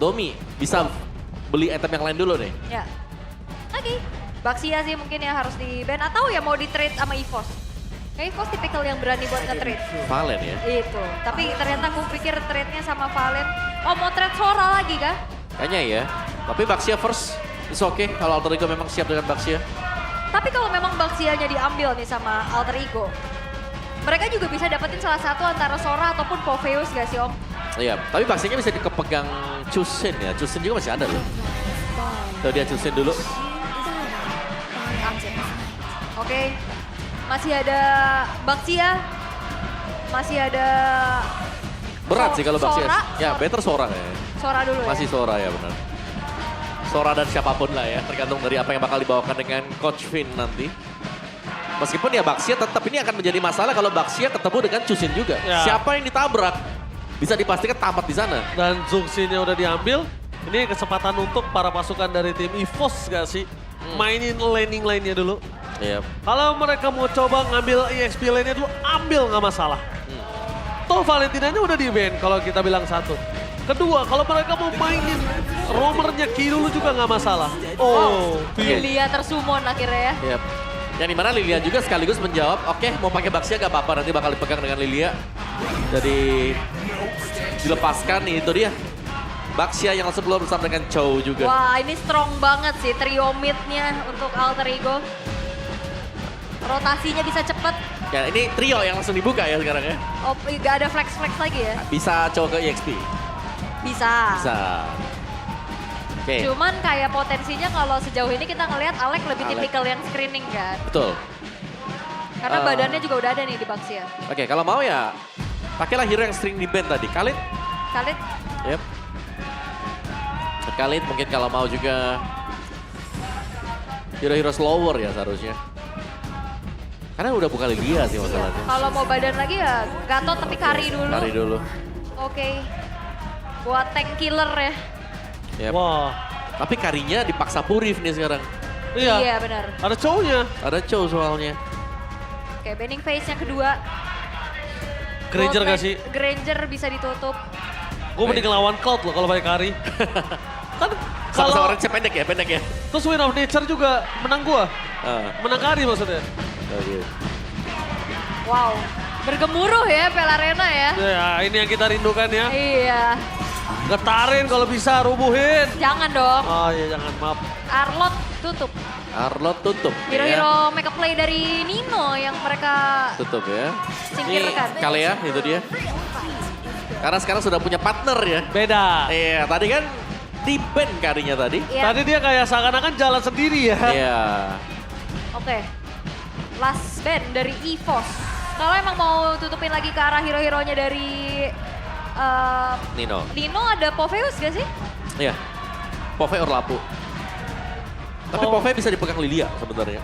Domi bisa beli item yang lain dulu nih. Ya. Lagi. Baxia sih mungkin ya harus di-ban atau ya mau di-trade sama EVOS. Kayak EVOS tipikal yang berani buat nge-trade. Valen ya. Itu. Tapi ternyata aku pikir trade-nya sama Valen. Oh mau trade Sora lagi kah? Kayaknya ya. Tapi Baxia first. It's okay kalau Alter Ego memang siap dengan Baxia. Tapi kalau memang Baxianya diambil nih sama Alter Ego. Mereka juga bisa dapetin salah satu antara Sora ataupun Popheus gak sih Om? Iya, tapi Baxianya bisa dikepegang Chusin ya. Chusin juga masih ada loh. Tuh dia Chusin dulu. Oke, masih ada Baxia, masih ada Berat sih kalau Baxia. Sora. Ya, better Sora ya. Sora dulu ya. Masih Sora ya benar. Sora dan siapapun lah ya, tergantung dari apa yang bakal dibawakan dengan Coach Finn nanti. Meskipun ya Baxia tetap ini akan menjadi masalah kalau Baxia ketemu dengan Chusin juga. Ya. Siapa yang ditabrak bisa dipastikan tamat di sana. Dan Zungxinnya udah diambil. Ini kesempatan untuk para pasukan dari tim EVOS gak sih? Mainin laning lainnya dulu. Iya. Kalau mereka mau coba ngambil EXP lainnya dulu, ambil nggak masalah. Toh Valentinanya udah di-ban kalau kita bilang satu. Kedua, kalau mereka mau mainin roamernya Ki dulu juga nggak masalah. Oh, Lilia tersumon akhirnya ya. Yap. Yang dimana Lilia juga sekaligus menjawab, oke mau pakai Baxia gak apa-apa, nanti bakal dipegang dengan Lilia. Jadi dilepaskan, itu dia. Baxia yang langsung keluar bersama dengan Chow juga. Wah ini strong banget sih trio mid-nya untuk Alter Ego. Rotasinya bisa cepet. Ya ini trio yang langsung dibuka ya sekarang ya. Oh gak ada flex-flex lagi ya? Bisa Chow ke EXP? Bisa. Bisa. Oke, Cuman kayak potensinya kalau sejauh ini kita ngelihat Alek lebih Alek. tipikal yang screening kan. betul. Karena badannya juga udah ada nih di Baxia. Oke, kalau mau ya pakailah hero yang sering di band tadi. Khalid? Khalid Yep. Khalid mungkin kalau mau juga hero-hero slower ya seharusnya. Karena udah bukan Lilia sih masalahnya. kalau mau badan lagi ya Gatot tapi carry dulu. Cari dulu. Oke. Buat tank killer ya. Yep. wah. Tapi karinya dipaksa Purif nih sekarang. Iya, Iya benar. ada cowoknya. Ada Chow soalnya. Oke, banning phase yang kedua. Granger Gold gak Knight sih? Granger bisa ditutup. Gue mending ngelawan Cloud loh kalau pakai Kari. Kan Sama-sama kalau orang pendek ya? terus Win of Nature juga menang gua. Ah, Menang Kari maksudnya. oke. Wow. Bergemuruh ya Pelarena ya. Ya, ini yang kita rindukan ya. Iya. Getarin kalau bisa, rubuhin. Jangan dong. Oh iya, jangan, maaf. Arlot tutup. Arlot tutup. Hero-hero make up play dari Nino yang mereka Tutup ya. singkirkan. Ini Kalea itu dia. Karena sekarang sudah punya partner ya. Beda. Iya, tadi kan di band karinya tadi. Iya. Tadi dia kayak seakan-akan jalan sendiri ya. Iya. Oke. Last band dari EVOS. Kalau emang mau tutupin lagi ke arah hero-heronya dari Nino. Nino ada Popheus gak sih? Iya. Pove or Lapu. Tapi Oh. Pove bisa dipegang Lilia sebenarnya.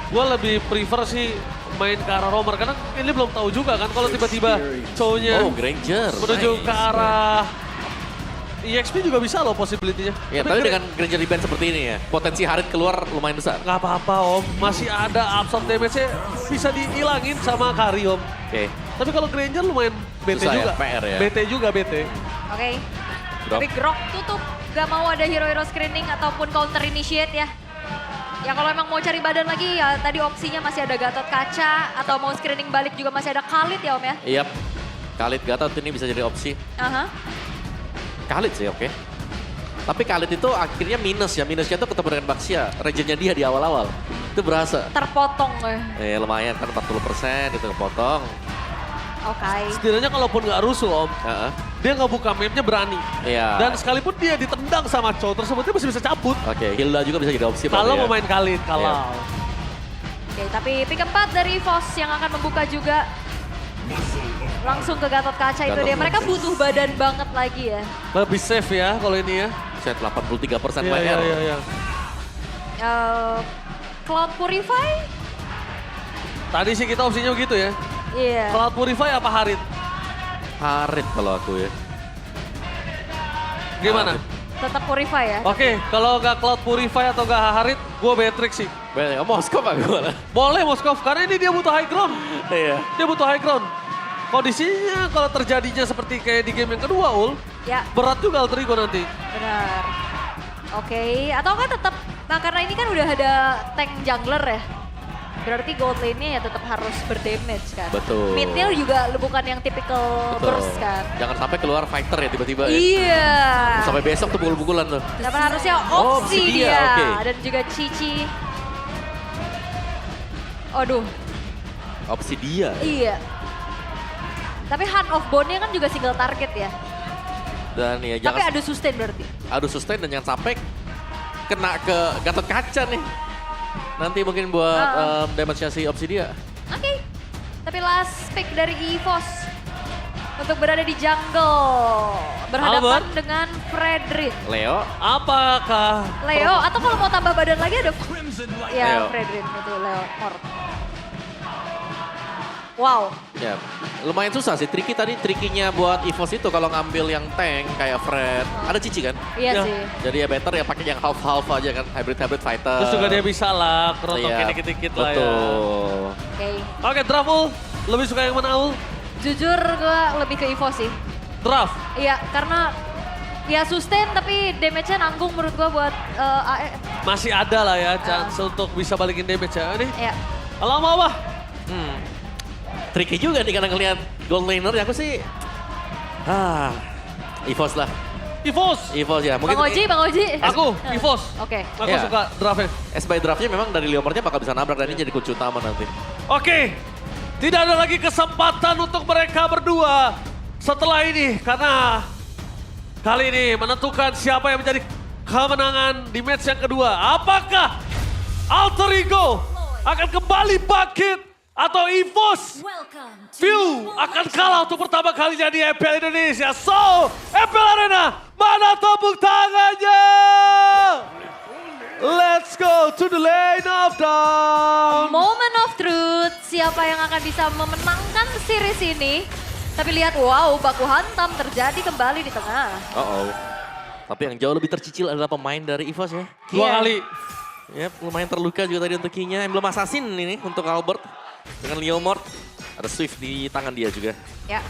Gue lebih prefer sih main ke arah roamer karena ini belum tahu juga kan kalau tiba-tiba cowoknya Oh, Granger. menuju Nice. ke arah EXP juga bisa loh possibility-nya. Ya, tapi dengan Granger di band seperti ini ya, potensi Harit keluar lumayan besar. Nggak apa-apa om, masih ada absorb damage-nya bisa dihilangin sama Kari om. Oke. Tapi kalau Granger lumayan BT Susah ya, juga. PR ya. BT juga BT. Oke. Grok. Tapi Grok tutup. Gak mau ada hero-hero screening ataupun counter initiate ya. Ya kalau emang mau cari badan lagi ya tadi opsinya masih ada Gatot Kaca atau mau screening balik juga masih ada Khalid ya Om ya. Iya. Khalid Gatot ini bisa jadi opsi. Aha. Khalid sih oke. Tapi Khalid itu akhirnya minus ya. Minusnya tuh ketemu dengan Baxia. Regionnya dia di awal-awal. Itu berasa. Terpotong. Lumayan kan 40% itu kepotong. Oke. Setidaknya kalaupun nggak rusuh om, Heeh. dia nggak buka mapnya berani. Iya. Dan sekalipun dia ditendang sama cowok tersebut, dia masih bisa cabut. Oke, Hilda juga bisa jadi opsi. Kalau berarti mau ya. main Khalid, kalau. Iya. Oke, tapi pick 4 dari VOS yang akan membuka juga. Langsung ke Gatot Kaca itu Gatot dia. Mereka butuh badan banget lagi ya. Lebih safe ya kalau ini ya. Set 83% Iya, PR. iya, iya, iya. Cloud Purify? Tadi sih kita opsinya begitu ya. Iya. Cloud Purify apa Harit? Harit kalau aku ya. Gimana? Tetap Purify ya. Oke, kalau nggak Cloud Purify atau nggak Harit, gue Beatrix sih. Moskov aku malah. Boleh Moskov, karena ini dia butuh high ground. Iya. Dia butuh high ground. Kondisinya kalau terjadinya seperti kayak di game yang kedua, Ul, Ya, Berat juga Alter Ego nanti. benar. Oke, atau kan tetap, nah karena ini kan udah ada tank jungler ya. Berarti gold lane-nya ya tetap harus berdamage kan. Betul. Mid-nya juga bukan yang typical burst kan. Jangan sampai keluar fighter ya tiba-tiba ya. Iya. Sampai besok tuh pukul-pukulan tuh. Dapat harusnya Oh, opsi Obsidia, dia. oke. Dan juga Cici. Aduh, Opsi dia. iya. Tapi Hand of Bone-nya kan juga single target ya. Dan ya Tapi jangan adu sustain berarti. adu sustain dan jangan sampai kena ke Gatot Kaca nih. Nanti mungkin buat damage-nya si Obsidia. Oke. Tapi last pick dari EVOS. Untuk berada di jungle. Berhadapan Albert. dengan Fredrin. Leo, Apakah Leo, atau kalau mau tambah badan lagi ada... Ya, Leo. Fredrin itu Leo. Mort. Wow. ya lumayan susah sih. Trikinya buat EVOS itu kalau ngambil yang tank kayak Fred. Ada Cici kan? Iya Ya. sih. Jadi ya better ya pakai yang half-half aja kan. Hybrid fighter. terus juga dia bisa lah kerotokin Iya, dikit-dikit lah ya. betul. Oke. Oke, draft Ul. Lebih suka yang mana Ul? Jujur gue lebih ke EVOS sih. Draft. Iya, karena ya sustain tapi damage-nya nanggung menurut gue buat AE. Masih ada lah ya chance untuk bisa balikin damage ya. Ini Ya. kalau mau apa? Tricky juga nih karena ngelihat gold laner ya aku sih. EVOS lah. EVOS. EVOS ya. Bang Oji, Bang Oji. Aku, EVOS. Oke. Aku Iya. suka draftnya. S-by draftnya memang dari Leomordnya bakal bisa nabrak dan ini jadi kunci utama nanti. Oke, tidak ada lagi kesempatan untuk mereka berdua setelah ini. Karena kali ini menentukan siapa yang menjadi kemenangan di match yang kedua. Apakah Alter Ego akan kembali bangkit atau EVOS View akan kalah untuk pertama kalinya di EPL Indonesia. So, EPL Arena, mana tepuk tangannya? Let's go to the lane of dawn. Moment of truth, siapa yang akan bisa memenangkan series ini? Tapi lihat, wow, baku hantam terjadi kembali di tengah. Tapi yang jauh lebih tercicil adalah pemain dari EVOS ya. Dua Iya. kali. Ya, lumayan terluka juga tadi untuk Kinya. Emblem Assassin ini untuk Albert. Dengan Leomord. Ada Swift di tangan dia juga. Ya.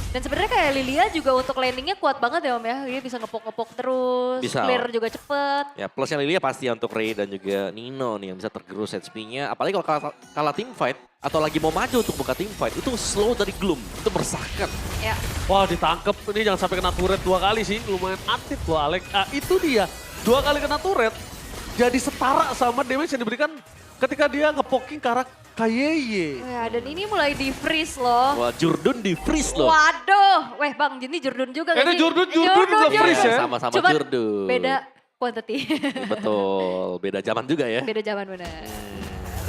Dan sebenarnya kayak Lilia juga untuk landingnya kuat banget ya Om ya. Dia bisa ngepok-ngepok terus, Bisa. clear juga cepet. Ya plusnya Lilia pasti ya untuk Ray dan juga Nino nih yang bisa tergerus HP-nya. Apalagi kalau kalah team fight atau lagi mau maju untuk buka team fight. Itu slow dari Gloom. Itu meresahkan. Ya. Wah ditangkep, ini jangan sampai kena turret 2 kali sih. Lumayan aktif loh Alex. Itu dia, 2 kali kena turret. Jadi setara sama damage yang diberikan ketika dia ngepoking ke arah Kayeye. Ya, dan ini mulai di-freeze loh. Wah Jurdun di freeze loh. Waduh, weh Bang, ini Jurdun juga gak Ini sih? Jurdun juga freeze ya? Sama-sama Cuman Jurdun. beda quantity. Betul, beda zaman juga ya. Beda zaman benar.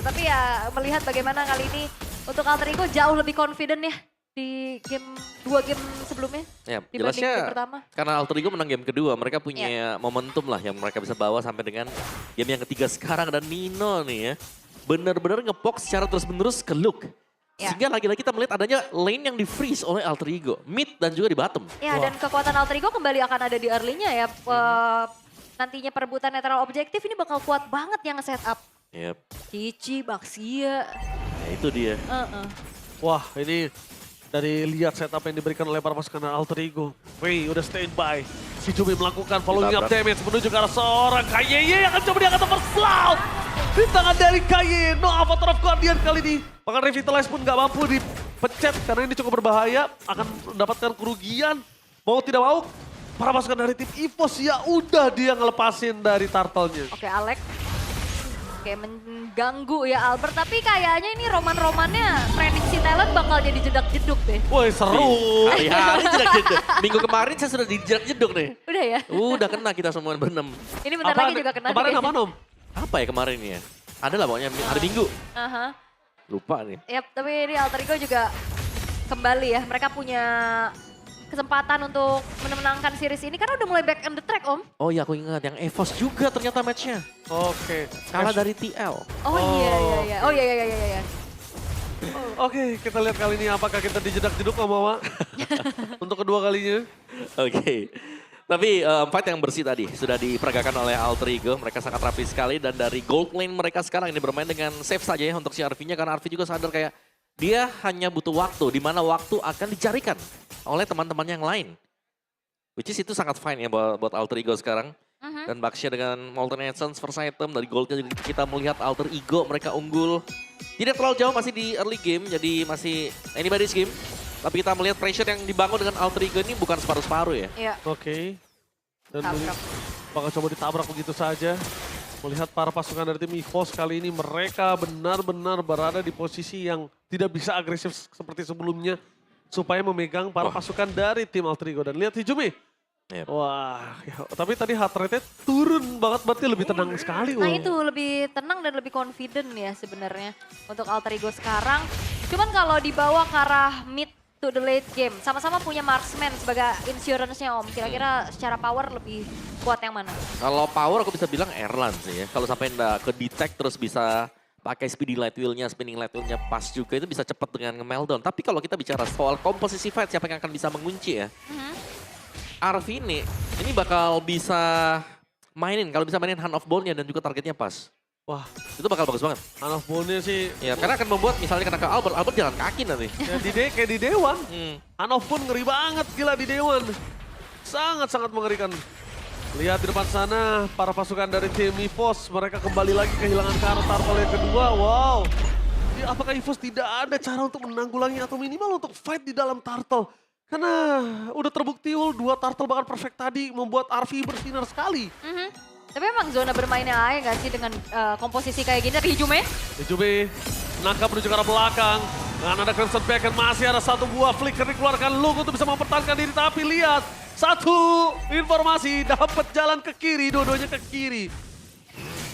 Tetapi ya melihat bagaimana kali ini untuk Alter Ego jauh lebih confident ya di game 2 game sebelumnya Ya, dibanding jelasnya game pertama. karena Alter Ego menang game kedua, mereka punya momentum lah yang mereka bisa bawa sampai dengan game yang ketiga sekarang. Dan Nino nih ya, benar-benar ngepok secara terus-menerus ke Luke. Ya. Sehingga lagi-lagi kita melihat adanya lane yang di-freeze oleh Alter Ego. Mid dan juga di bottom. Ya, dan kekuatan Alter Ego kembali akan ada di early-nya ya. Nantinya perebutan netral objektif ini bakal kuat banget yang nge-setup. Yep. Cici, Baxia. Ya itu dia. Wah ini dari lihat setup yang diberikan oleh para pasukan Alter Ego. Wih udah standby. Si Jumi melakukan following up Ditabrak. damage menuju ke arah seorang Kayeye yang akan coba diangkat nomor slow. Di tangan dari Kayeye, no Avatar of Guardian kali ini. Bahkan Revitalize pun gak mampu dipencet karena ini cukup berbahaya. Akan mendapatkan kerugian. Mau tidak mau, para pasukan dari tim EVOS ya udah dia ngelepasin dari turtle-nya. Oke, Alex. Oke, mengganggu ya Albert. Tapi kayaknya ini roman-romannya prediksi talent bakal jadi jedak-jeduk deh. Woi seru. Hari-hari jedak-jeduk. Minggu kemarin saya sudah dijedak-jeduk nih. Udah ya? Udah kena kita semua berenam. Ini bentar lagi juga kena. Kemarin nih apa kayaknya. Nom? Apa ya kemarin ya? Ada lah pokoknya hari Minggu. Aha. Lupa nih. Yap, tapi ini Alter Ego juga kembali ya. Mereka punya kesempatan untuk menangkan series ini karena udah mulai back on the track Om. Oh iya aku ingat yang EVOS juga ternyata matchnya. Oke. Kalah dari TL. Oh iya iya iya. Oh iya iya iya iya. Oke, kita lihat kali ini apakah kita dijedak-jeduk sama Mama. Untuk kedua kalinya. Oke. Tapi fight yang bersih tadi sudah diperagakan oleh Alter Ego. Mereka sangat rapi sekali dan dari gold lane mereka sekarang ini bermain dengan safe saja ya untuk si RV-nya. Karena RV juga sadar kayak dia hanya butuh waktu di mana waktu akan dicarikan oleh teman-teman yang lain. Which is itu sangat fine ya buat Alter Ego sekarang. Mhm. Dan Baxia dengan Molten Essence first item dari goldnya juga kita melihat Alter Ego mereka unggul. Tidak terlalu jauh masih di early game jadi masih anybody's game. Tapi kita melihat pressure yang dibangun dengan Alter Ego ini bukan separuh-separuh ya. Iya, Oke. Dan tabrak. bakal coba ditabrak begitu saja. Melihat para pasukan dari tim EVOS kali ini mereka benar-benar berada di posisi yang tidak bisa agresif seperti sebelumnya. Supaya memegang para pasukan dari tim Alter Ego. Dan lihat Hijumi. Yep. Wah, ya, tapi tadi heart rate-nya turun banget, berarti lebih tenang sekali. Nah Ul. itu lebih tenang dan lebih confident ya sebenarnya untuk Alter Ego sekarang. Cuman kalau dibawa ke arah mid to the late game, sama-sama punya marksman sebagai insurance-nya Om. Kira-kira secara power lebih kuat yang mana? Kalau power aku bisa bilang Erlan sih ya. Kalau sampai nggak ke detect terus bisa pakai speedy light wheel-nya, spinning light wheel-nya pas juga itu bisa cepat dengan nge-meltdown. Tapi kalau kita bicara soal komposisi fight siapa yang akan bisa mengunci ya. Arvi ini bakal bisa mainin, kalau bisa mainin Hand of Bone-nya dan juga targetnya pas. Wah, Itu bakal bagus banget. Hand of Bone-nya sih Ya, karena akan membuat misalnya kena ke Albert jalan kaki nanti. ya, kayak di Dewan. Hmm. Hand of Bone ngeri banget gila di Dewan. Sangat-sangat mengerikan. Lihat di depan sana, para pasukan dari tim EVOS, mereka kembali lagi kehilangan karakter turtle yang kedua. Wow. Ya, apakah EVOS tidak ada cara untuk menanggulangi atau minimal untuk fight di dalam turtle? Karena udah terbukti Ul, 2 turtle bahkan perfect tadi membuat RV bersinar sekali. Tapi emang zona bermainnya AE nggak sih dengan komposisi kayak gini? Tapi Hijume? Jube nangkap menuju ke arah belakang. Dengan ada Crimson Beacon masih ada satu buah flicker dikeluarkan Luke untuk bisa mempertahankan diri. Tapi lihat, satu informasi dapat jalan ke kiri, dua-duanya ke kiri.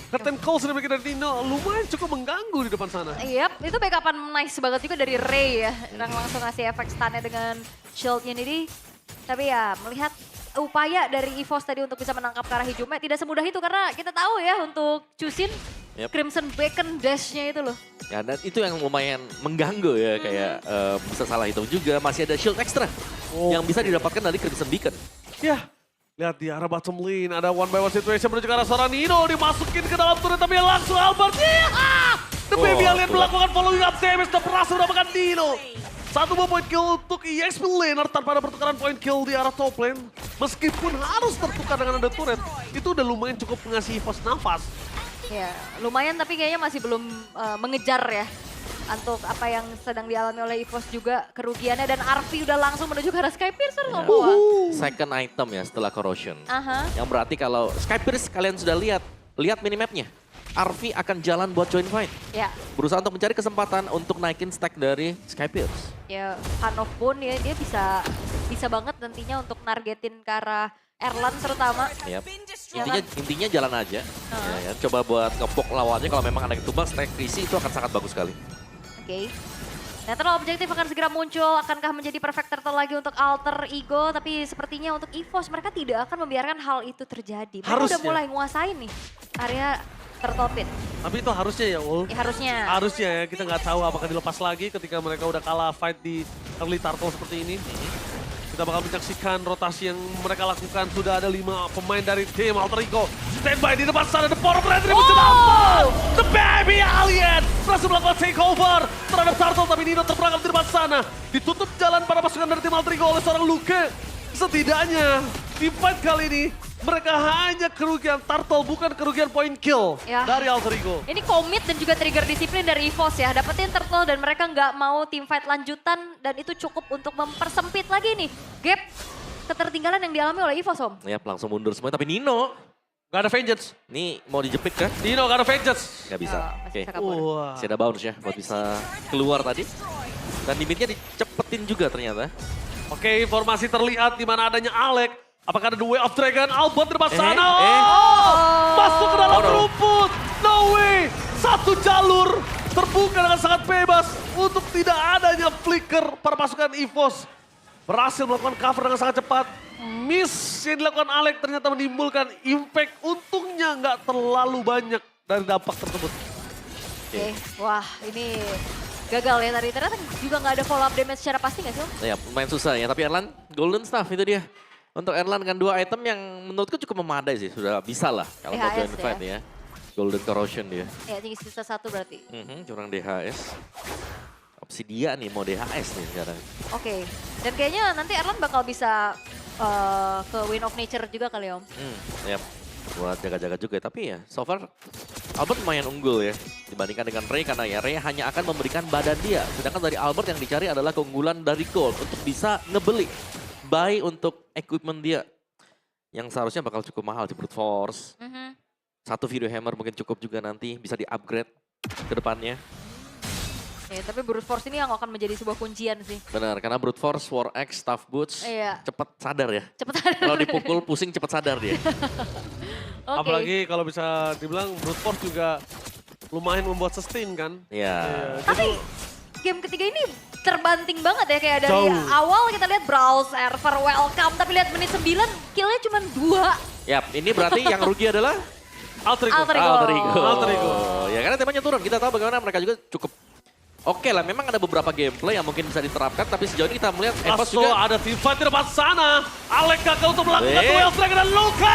Captain Cole sudah bikin dari Tino, lumayan cukup mengganggu di depan sana. Yap, itu backupan nice banget juga dari Ray ya. Yang langsung ngasih efek stunnya dengan shieldnya ini. Tapi ya melihat upaya dari EVOS tadi untuk bisa menangkap ke arah Hijume tidak semudah itu karena kita tahu ya untuk Chusin Yep. Crimson Bacon dash-nya itu loh. Ya, dan itu yang lumayan mengganggu ya, kayak bisa salah hitung juga. Masih ada shield extra yang bisa didapatkan dari Crimson Beacon. Ya, lihat di arah bottom lane, ada one by one situation menuju ke arah seorang Nino, dimasukin ke dalam turret tapi langsung Albert. The Baby Alien melakukan following up damage dan berhasil mendapatkan Nino. Satu buah point kill untuk EXP laner tanpa ada pertukaran point kill di arah top lane. Meskipun harus tertukar dengan ada turret, itu udah lumayan cukup ngasih EVOS nafas. Ya, lumayan tapi kayaknya masih belum mengejar ya. Untuk apa yang sedang dialami oleh EVOS juga kerugiannya dan Arvi udah langsung menuju ke arah Skypiercer semua. Second item ya setelah Corrosion. Aha. Yang berarti kalau Skypierce kalian sudah lihat minimapnya. Arvi akan jalan buat join fight. Ya, Berusaha untuk mencari kesempatan untuk naikin stack dari Skypierce. ya Hand of Bone ya dia bisa banget nantinya untuk nargetin ke arah Erlan terutama. Yap. Ya Intinya jalan aja. Ya, coba buat ngepok lawannya kalau memang ada yang tumbang, stack Risi itu akan sangat bagus sekali. Oke. Netral objektif akan segera muncul, akankah menjadi perfect turtle lagi untuk Alter Ego, tapi sepertinya untuk EVOS mereka tidak akan membiarkan hal itu terjadi. Mereka udah Harusnya. mulai nguasain nih area turtle pit. Tapi itu harusnya ya Ul. Ya, harusnya. Harusnya ya, kita nggak tahu apakah dilepas lagi ketika mereka udah kalah fight di early turtle seperti ini. Kita bakal menyaksikan rotasi yang mereka lakukan. Sudah ada 5 pemain dari tim Alter Ego. Standby di depan sana, The Power of Entry The Baby Alien berhasil melakukan takeover terhadap Turtle, tapi Nino terperangkap di depan sana. Ditutup jalan para pasukan dari tim Alter Ego oleh seorang Luke. Setidaknya di fight kali ini mereka hanya kerugian Turtle, bukan kerugian point kill Ya. dari Alter Ego. Ini komit dan juga trigger disiplin dari EVOS ya. Dapetin turtle dan mereka nggak mau team fight lanjutan dan itu cukup untuk mempersempit lagi nih gap ketertinggalan yang dialami oleh EVOS Om. Yap, langsung mundur semua. Tapi Nino, Gak ada vengeance. ini mau dijepit kan? Nino gak ada vengeance. Nggak bisa. Masih Oke. bisa kabur. Wah. Masih ada bounce ya buat bisa keluar tadi. Dan limitnya dicepetin juga ternyata. Oke, informasi terlihat di mana adanya Alec. Apakah ada The Way of Dragon? Albert di depan sana. eh. Masuk ke dalam Oh, no. rumput. No way. Satu jalur terbuka dengan sangat bebas untuk tidak adanya flicker para pasukan EVOS. Berhasil melakukan cover dengan sangat cepat. Miss yang dilakukan Alec ternyata menimbulkan impact. Untungnya nggak terlalu banyak dari dampak tersebut. Oke, wah ini gagal ya tadi. Ternyata juga nggak ada follow up damage secara pasti nggak sih Om? Ya, main susah ya. Tapi Erlan, golden staff itu dia. Untuk Erlan dengan 2 item yang menurutku cukup memadai sih. Sudah bisa lah kalau mau DHS join fight ya. Golden Corrosion dia. Ya tinggi sisa 1 berarti. Curang DHS. Opsi dia nih mau DHS nih sekarang. Oke, dan kayaknya nanti Erlan bakal bisa ke Win of Nature juga kali Om. Yap. Buat jaga-jaga juga. Tapi ya, so far Albert lumayan unggul ya. Dibandingkan dengan Ray, karena ya Ray hanya akan memberikan badan dia. Sedangkan dari Albert yang dicari adalah keunggulan dari Gold untuk bisa ngebeli. Buy untuk equipment dia. Yang seharusnya bakal cukup mahal di Brute Force. Satu Video Hammer mungkin cukup juga nanti. Bisa di-upgrade ke depannya. Ya, tapi Brute Force ini yang akan menjadi sebuah kuncian sih. Benar, karena Brute Force, War X, Tough Boots, Iya. cepet sadar ya. Cepet sadar. Kalau dipukul pusing cepet sadar dia. Oke. Apalagi kalau bisa dibilang Brute Force juga lumayan membuat sustain kan. Iya. Tapi game ketiga ini terbanting banget ya, kayak dari Jauh. awal kita lihat Brawl server welcome, tapi lihat menit 9 killnya cuma 2. Yap, ini berarti yang rugi adalah Alter Ego. Alter Ego. Alter Ego. Alter Ego. Ya karena temanya turun, kita tahu bagaimana mereka juga cukup oke lah. Memang ada beberapa gameplay yang mungkin bisa diterapkan, tapi sejauh ini kita melihat EVOS Lasso juga. ada team fight di depan sana. Alek gagal untuk melakukan Wait. duel strike dan Luke.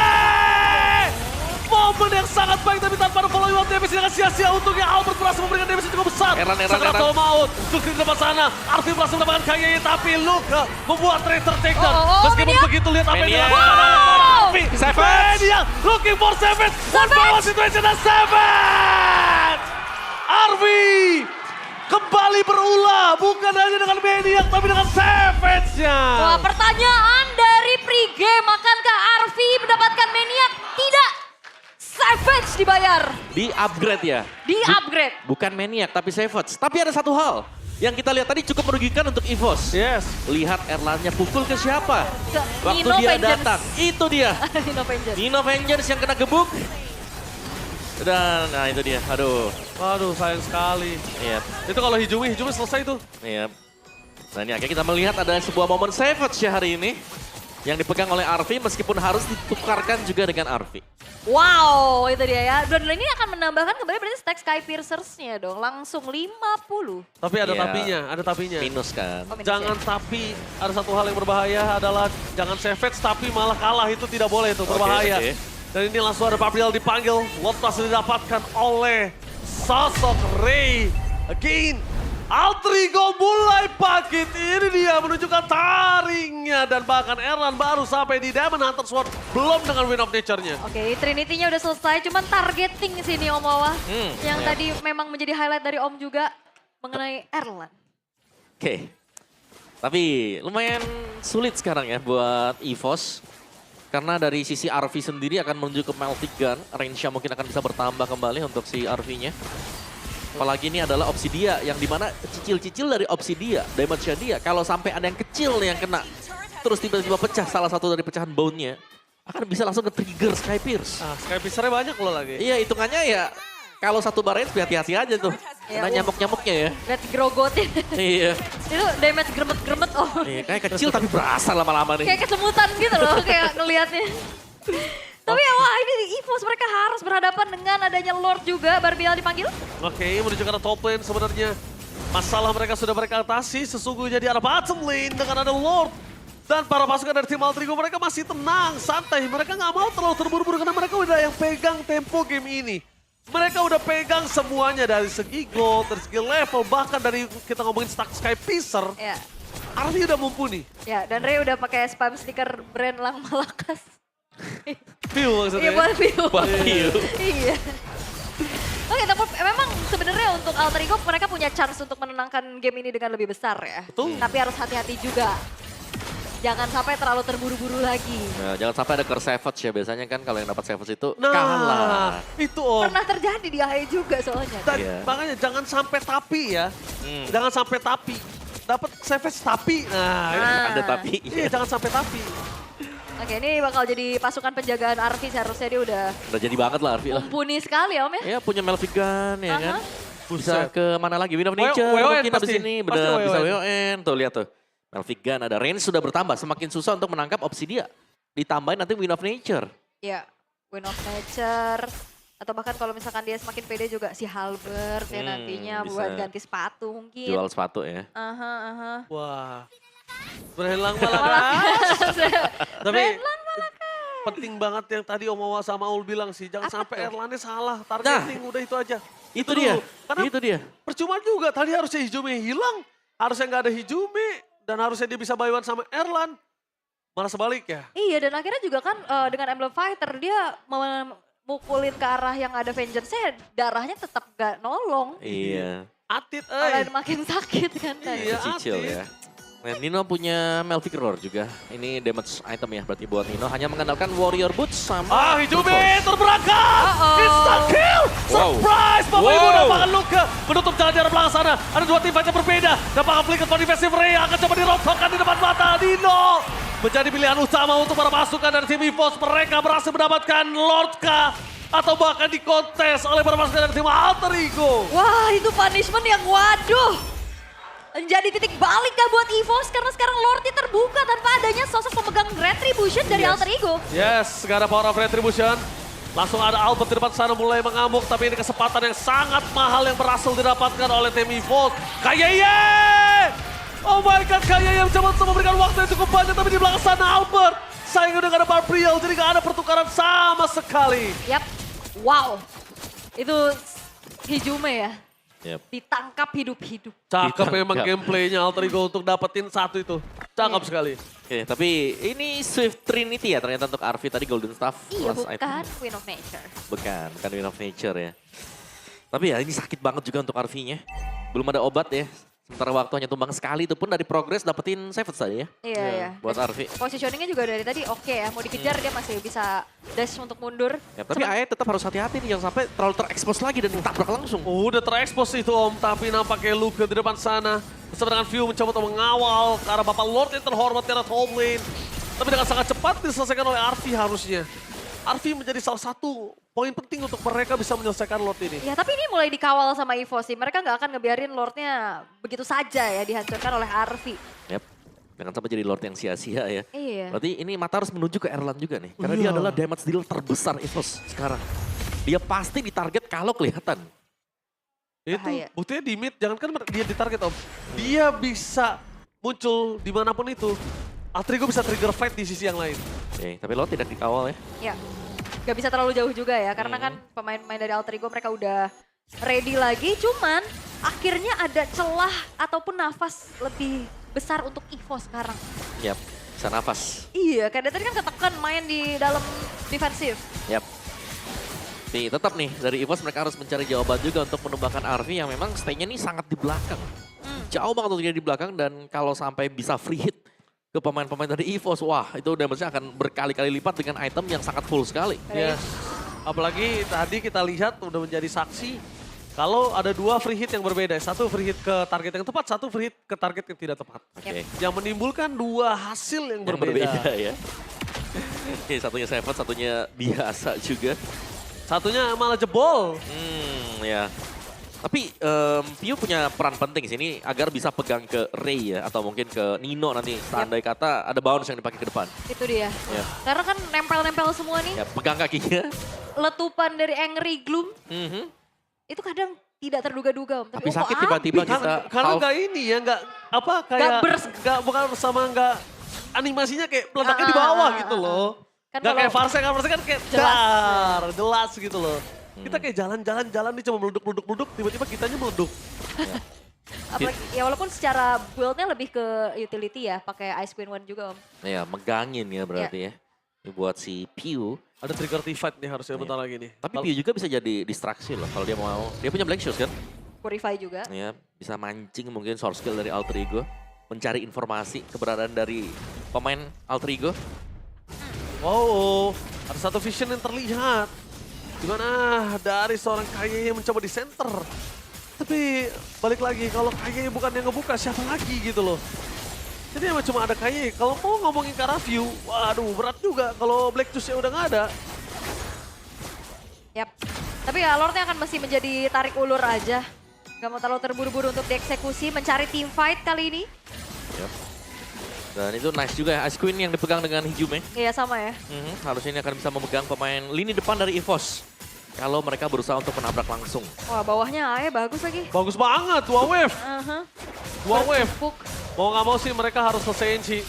Momen yang sangat baik tapi tanpa ada follow up damage dengan sia-sia untungnya Albert berhasil memberikan damage yang cukup besar. Erlan. Sakratul maut. Luke di depan sana. Arfi berhasil mendapatkan KYI tapi Luke membuat Tracer takedown. Meskipun Maniac. begitu lihat apa yang Maniac. dilakukan. Wow. Arfi. Savage. Maniac looking for Savage. One power situation dan Savage. Arfi. Kembali berulah, bukan hanya dengan Maniac, tapi dengan Savage-nya. Wah, pertanyaan dari pregame, akankah Arfi mendapatkan Maniac? Tidak. Savage dibayar, Di-upgrade ya. di-upgrade. Bukan Maniac, tapi Savage. Tapi ada satu hal yang kita lihat tadi cukup merugikan untuk EVOS. Yes. Lihat Erlannya pukul ke siapa? Ke Waktu Nino dia Vengeance. datang, itu dia. Nino Vengeance. Nino Vengeance yang kena gebuk. Dan nah itu dia, aduh. Waduh, sayang sekali. Iya, Itu kalau Hijumi selesai tuh. iya. Nah ini akhirnya kita melihat ada sebuah momen Savage ya hari ini. Yang dipegang oleh Arfi meskipun harus ditukarkan juga dengan Arfi. Wow, itu dia ya. Dan ini akan menambahkan kembali berarti stack Sky Piercers-nya dong. Langsung 50. Tapi ada Iya. ada tapinya. Minus kan. Oh, minus Jangan ya. tapi, ada satu hal yang berbahaya adalah jangan Savage tapi malah kalah, itu tidak boleh, itu berbahaya. oke. Dan ini langsung ada Gabriel dipanggil, Lotus didapatkan oleh sosok Ray. Again, Alter Ego mulai bangkit, ini dia menunjukkan taringnya. Dan bahkan Erlan baru sampai di Diamond Hunter Sword, belum dengan Win of Nature-nya. Oke, Trinity-nya udah selesai. Cuman targeting sini Om Wawa. Yang iya. tadi memang menjadi highlight dari Om juga mengenai Erlan. Oke. Tapi lumayan sulit sekarang ya buat EVOS. Karena dari sisi RV sendiri akan menuju ke Melting Gun. Range-nya mungkin akan bisa bertambah kembali untuk si RV-nya. Apalagi ini adalah opsi dia, yang dimana cicil-cicil dari opsi dia, damage-nya dia. Kalau sampai ada yang kecil yang kena, terus tiba-tiba pecah salah satu dari pecahan bone-nya, akan bisa langsung ke-trigger Sky Pierce. Ah, Sky Piercer-nya banyak loh lagi. Iya, hitungannya ya kalau satu bar range hati-hati aja tuh. Ya, Kena nyamuk-nyamuknya ya. Lihat grogotin. Iya. Itu damage gremet-gremet Om. Iya, kayak kecil tapi berasa lama-lama nih. Kayak kesemutan gitu loh kayak ngelihatnya. Tapi ya wah ini EVOS mereka harus berhadapan dengan adanya Lord juga. Barbiel dipanggil. Oke, menunjukkan ada top lane sebenarnya. Masalah mereka sudah mereka atasi, sesungguhnya di arah bottom lane dengan ada Lord. Dan para pasukan dari tim Alter Ego mereka masih tenang, santai. Mereka nggak mau terlalu terburu-buru karena mereka udah yang pegang tempo game ini. Mereka udah pegang semuanya dari segi gold, dari segi level, bahkan dari kita ngomongin stack Sky Piercer. Ya. Arfi udah mumpuni. Ya, dan Ray udah pakai spam stiker brand Lang Malakas. View maksudnya. Iya, buat view. Buat view. Iya. Oke, tapi memang sebenarnya untuk Alter Ego mereka punya chance untuk menenangkan game ini dengan lebih besar ya. Betul. Tapi harus hati-hati juga. Jangan sampai terlalu terburu-buru lagi. Nah, jangan sampai ada curse Savage ya. Biasanya kan kalau yang dapat Savage itu Nah, kalah. itu Om. Pernah terjadi di AE juga soalnya. Dan Iya. makanya jangan sampai tapi ya. Jangan sampai tapi. Dapat Savage tapi. Nah, ini. Ada tapi. Iya, jangan sampai tapi. Oke, ini bakal jadi pasukan penjagaan Arfi. Seharusnya dia udah Udah jadi banget lah Arfi lah. mumpuni sekali ya Om ya. Ya punya Melvigan ya kan. Aha. Bisa Buset. ke mana lagi? Win of WON Nature mungkin pasti. abis ini. Pasti Bener, bisa WON. WON. Tuh lihat tuh. Melvigan ada range sudah bertambah. Semakin susah untuk menangkap opsi dia. Ditambahin nanti Win of Nature. Ya, Win of Nature. Atau bahkan kalau misalkan dia semakin pede juga si Halbert ya nantinya bisa. buat ganti sepatu mungkin. Jual sepatu ya. Aha. Wah. Berhelang Malakas. Tapi penting banget yang tadi Om Wawa sama Aul bilang sih. Jangan Apa sampai tuh? Erlannya salah. Targeting udah itu aja. Itu dia. dulu. Karena Itu dia. percuma juga. Tadi harusnya Hijumi hilang. Harusnya nggak ada Hijumi. Dan harusnya dia bisa buy one sama Erlan. Malah sebaliknya. Iya, dan akhirnya juga kan dengan Emblem Fighter dia memukulin ke arah yang ada Vengeance-nya, darahnya tetap gak nolong. Iya. Atit, Malah makin sakit kan. Iya, Cicil Atit. ya. Nah, Nino punya Melvic Roar juga. Ini damage item ya berarti buat Nino. Hanya mengandalkan Warrior Boots sama... Hijumi terberangkat! Instant kill! Wow. Surprise! Bapak Wow. Ibu dapatkan Luka menutup jalan jarak belakang sana. Ada dua tim fight yang berbeda. Dapatkan flicker for defensive Ray akan coba dirontokkan di depan mata. Nino menjadi pilihan utama untuk para pasukan dari tim EVOS. Mereka berhasil mendapatkan Lord K. Atau bahkan dikontes oleh para pasukan dari tim Alter Ego. Wah, itu punishment yang waduh. Menjadi titik balik kah buat EVOS karena sekarang Lordnya terbuka tanpa adanya sosok pemegang Retribution dari Alter Ego. Yes, gak ada power of retribution. Langsung ada Albert di depan sana mulai mengamuk. Tapi ini kesempatan yang sangat mahal yang berhasil didapatkan oleh tim EVOS. Kayeye! Oh my god, Kayeye mencoba untuk memberikan waktu yang cukup banyak. Tapi di belakang sana Albert. Sayang udah gak ada Barbriel, jadi gak ada pertukaran sama sekali. Yap, wow. Itu Hijume ya, Yep. ditangkap hidup-hidup. Cakep Ditangkap. memang gameplaynya Alter Ego untuk dapetin satu itu. Cakep sekali. Oke, tapi ini Swift Trinity ya ternyata untuk Arvi tadi Golden Staff. Iya, plus bukan item. Queen of Nature. Bukan Win of Nature ya. Tapi ya ini sakit banget juga untuk Arvi-nya. Belum ada obat ya. Sementara waktu hanya tumbang sekali itu pun dari progress dapetin Savage tadi ya. Iya, iya. Buat Dan Arvi. positioningnya juga dari tadi oke ya. Mau dikejar dia masih bisa dash untuk mundur. Ya, tapi AE tetap harus hati-hati nih jangan sampai terlalu terekspos lagi dan tabrak langsung. Udah terekspos itu Om, tapi nampaknya Luka di depan sana. Bersama dengan View mencoba untuk mengawal ke arah Bapak Lord yang terhormat di top lane. Tapi dengan sangat cepat diselesaikan oleh Arvi harusnya. Arvi menjadi salah satu poin penting untuk mereka bisa menyelesaikan Lord ini. Ya tapi ini mulai dikawal sama EVOS sih. Mereka nggak akan ngebiarin Lordnya begitu saja ya dihancurkan oleh Arvi. Yap. Jangan sampai jadi Lord yang sia-sia ya. Iya. Berarti ini mata harus menuju ke Erlan juga nih. Karena dia Iya. adalah damage dealer terbesar EVOS sekarang. Dia pasti ditarget kalau kelihatan. Itu Bahaya. buktinya di mid, jangankan dia ditarget Om. Dia bisa muncul dimanapun itu. Alter Ego bisa trigger fight di sisi yang lain. Oke, tapi Lord tidak dikawal ya. Ya, gak bisa terlalu jauh juga ya, karena kan pemain-pemain dari Alter Ego mereka udah ready lagi, cuman akhirnya ada celah ataupun nafas lebih besar untuk EVOS sekarang. Yap, bisa nafas. Iya, karena tadi kan ketekan main di dalam defensif. Yap. Nih, tetap nih dari EVOS mereka harus mencari jawaban juga untuk menumbangkan Arvi yang memang stay-nya nih sangat di belakang. Jauh banget untuk dia di belakang dan kalau sampai bisa free hit ke pemain-pemain dari EVOS, wah itu damage-nya akan berkali-kali lipat dengan item yang sangat full sekali. Yes. Apalagi tadi kita lihat udah menjadi saksi kalau ada dua free hit yang berbeda. Satu free hit ke target yang tepat, satu free hit ke target yang tidak tepat. Oke. Yang menimbulkan dua hasil yang Yang berbeda. berbeda ya. Oke, satunya Seven, satunya biasa juga. Satunya malah jebol. Ya. Tapi Pio punya peran penting sini agar bisa pegang ke Ray ya atau mungkin ke Nino nanti. Seandai kata ada bounce yang dipakai ke depan. Itu dia. Ya. Karena kan nempel-nempel semua nih, Ya, pegang kakinya. letupan dari Angry Gloom, Mhm. itu kadang tidak terduga-duga Om. Tapi oh, sakit kok tiba-tiba habis? kita Karena half- nggak ini ya, nggak apa kayak nggak bukan sama nggak animasinya kayak meledaknya di bawah gitu loh. Kan Nggak kayak kalau- Farse kan kayak Jelas. jelas gitu loh. Kita kayak jalan-jalan nih cuma meleduk, tiba-tiba kitanya meleduk. Apalagi, ya walaupun secara build-nya lebih ke utility ya, pakai Ice Queen One juga Om. Ya, megangin ya berarti ya. Ini buat si Pio. Ada trigger T-Fight nih harusnya bentar lagi nih. Tapi Pio juga bisa jadi distraksi loh kalau dia mau. Dia punya Black Shoes kan? Purify juga. Ya, bisa mancing mungkin source skill dari Alter Ego. Mencari informasi keberadaan dari pemain Alter Ego. Wow, ada satu vision yang terlihat. Dimana dari seorang Kayeye yang mencoba di center. Tapi balik lagi, kalau Kayeye bukan yang ngebuka, siapa lagi gitu loh. Jadi emang cuma ada Kayeye. Kalau mau ngomongin ke arah view, waduh berat juga kalau Black Juice-nya udah nggak ada. Yap. Tapi ya Lordnya akan masih menjadi tarik ulur aja. Gak mau terlalu terburu-buru untuk dieksekusi, mencari team fight kali ini. Yap. Dan itu nice juga ya, Ice Queen yang dipegang dengan Hijume. Iya sama ya. Harusnya ini akan bisa memegang pemain lini depan dari EVOS. Kalau mereka berusaha untuk menabrak langsung. Wah bawahnya AE bagus lagi. Bagus banget, 2 wave. Aha. 2 wave. Bertumpuk. Mau nggak mau sih mereka harus selesaiin sih.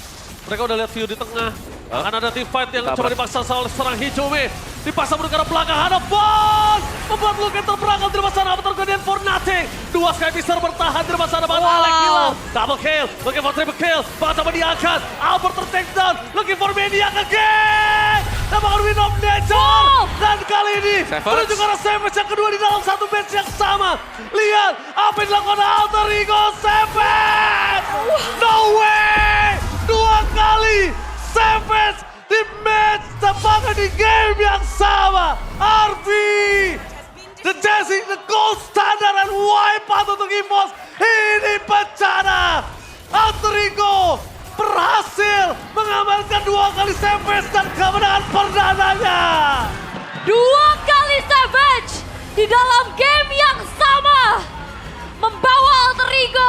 Mereka udah lihat view di tengah. Akan ada team fight yang Ditabrak. coba dipaksa oleh serang Hijume. Dipaksa menuju ke arah belakang, Hanapan membuat Luke terperangkap di depan sana, Avatar Guardian for nothing. Dua Sky Pister bertahan di depan sana, bahkan Alec hilang. Double kill, looking for triple kill, bahkan sama diangkat. Albert ter-takedown, looking for Maniac again. Dan bahkan Win of Nature. Dan kali ini Savage. menuju ke arah Savage yang kedua di dalam satu match yang sama. Lihat apa yang dilakukan Alter Ego Savage. No way, dua kali Savage di match tepatnya di game yang sama. RB, The Chasing, The Gold Standard, dan Wipeout untuk EVOS. Ini bencana. Alter Ego berhasil mengamankan dua kali Savage dan kemenangan perdananya. Dua kali Savage di dalam game yang sama. Membawa Alter Ego